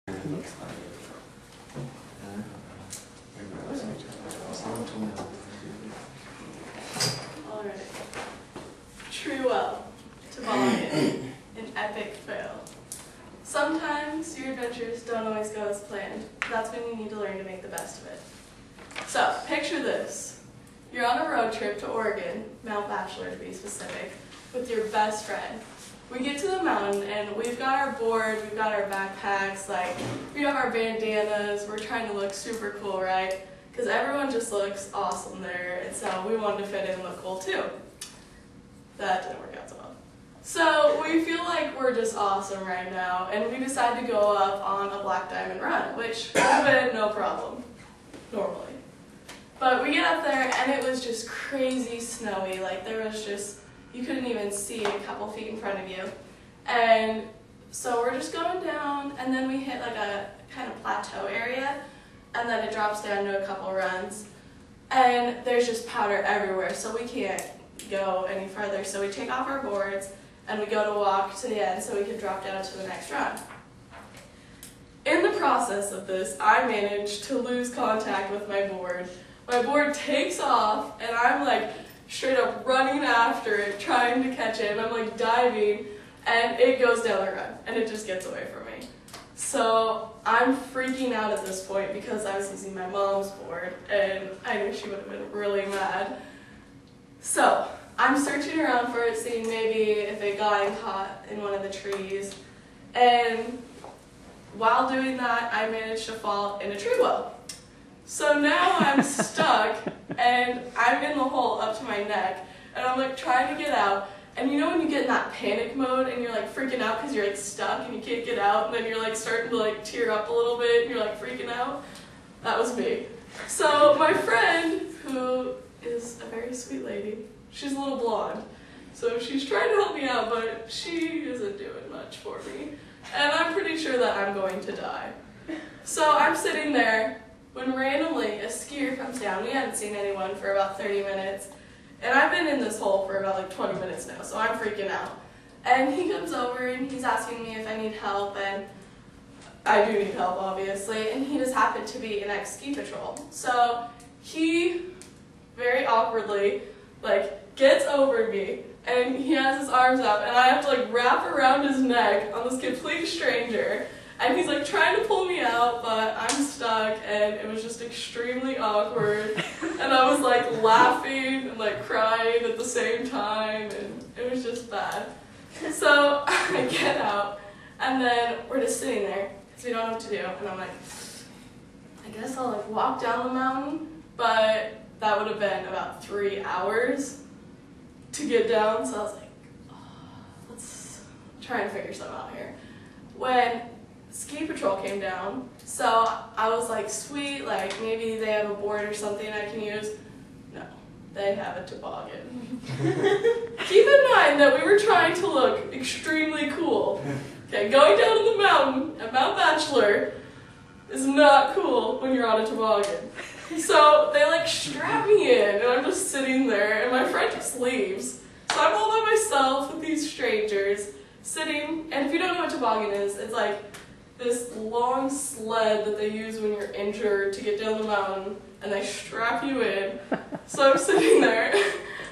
Alright. True well. Toboggan. An epic fail. Sometimes your adventures don't always go as planned. That's when you need to learn to make the best of it. So, picture this. You're on a road trip to Oregon, Mount Bachelor to be specific, with your best friend. We get to the mountain and we've got our board, we've got our backpacks, we have our bandanas, we're trying to look super cool, right? Because everyone just looks awesome there, and so we wanted to fit in and look cool too. That didn't work out so well. So we feel like we're just awesome right now, and we decide to go up on a black diamond run, which would have been no problem, normally. But we get up there and it was just crazy snowy, there was just, you couldn't even see a couple feet in front of you. And so we're just going down, and then we hit a kind of plateau area, and then it drops down to a couple runs. And there's just powder everywhere, so we can't go any further. So we take off our boards, and we go to walk to the end so we can drop down to the next run. In the process of this, I managed to lose contact with my board. My board takes off, and I'm straight up running after it, trying to catch it, and I'm diving, and it goes down the run, and it just gets away from me. So I'm freaking out at this point because I was using my mom's board, and I knew she would have been really mad. So I'm searching around for it, seeing maybe if it got caught in one of the trees, and while doing that, I managed to fall in a tree well. So now I'm stuck, and I'm in the hole up to my neck, and I'm trying to get out, and you know when you get in that panic mode, and you're freaking out because you're stuck and you can't get out, and then you're starting to tear up a little bit, and you're freaking out? That was me. So my friend, who is a very sweet lady, she's a little blonde, so she's trying to help me out, but she isn't doing much for me, and I'm pretty sure that I'm going to die. So I'm sitting there, when randomly a skier comes down. We hadn't seen anyone for about 30 minutes, and I've been in this hole for about 20 minutes now, so I'm freaking out. And he comes over and he's asking me if I need help, and I do need help, obviously, and he just happened to be an ex-ski patrol. So he very awkwardly gets over me, and he has his arms up, and I have to wrap around his neck on this complete stranger. And he's trying to pull me out, but I'm stuck, and it was just extremely awkward. And I was laughing and crying at the same time, and it was just bad. So I get out, and then we're just sitting there because we don't know what to do. And I'm I guess I'll walk down the mountain, but that would have been about 3 hours to get down. So I was oh, let's try and figure something out here. When ski patrol came down, so I was sweet, maybe they have a board or something I can use. No, they have a toboggan. Keep in mind that we were trying to look extremely cool. Okay, going down to the mountain at Mount Bachelor is not cool when you're on a toboggan. So they strap me in, and I'm just sitting there, and my friend just leaves. So I'm all by myself with these strangers, sitting, and if you don't know what toboggan is, it's this long sled that they use when you're injured to get down the mountain, and they strap you in. So I'm sitting there,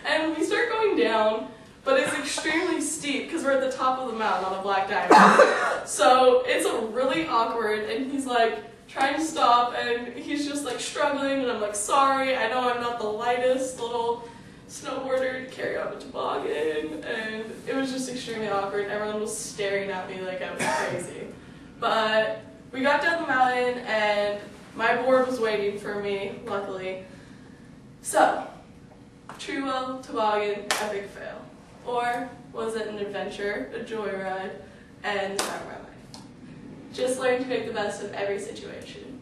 and we start going down, but it's extremely steep because we're at the top of the mountain on a black diamond. So it's really awkward, and he's trying to stop, and he's just struggling, and I'm sorry, I know I'm not the lightest little snowboarder to carry on a toboggan, and it was just extremely awkward. Everyone was staring at me like I was crazy. But we got down the mountain, and my board was waiting for me, luckily. So, true well, toboggan, epic fail. Or was it an adventure, a joyride, and the time of my life? Just learn to make the best of every situation.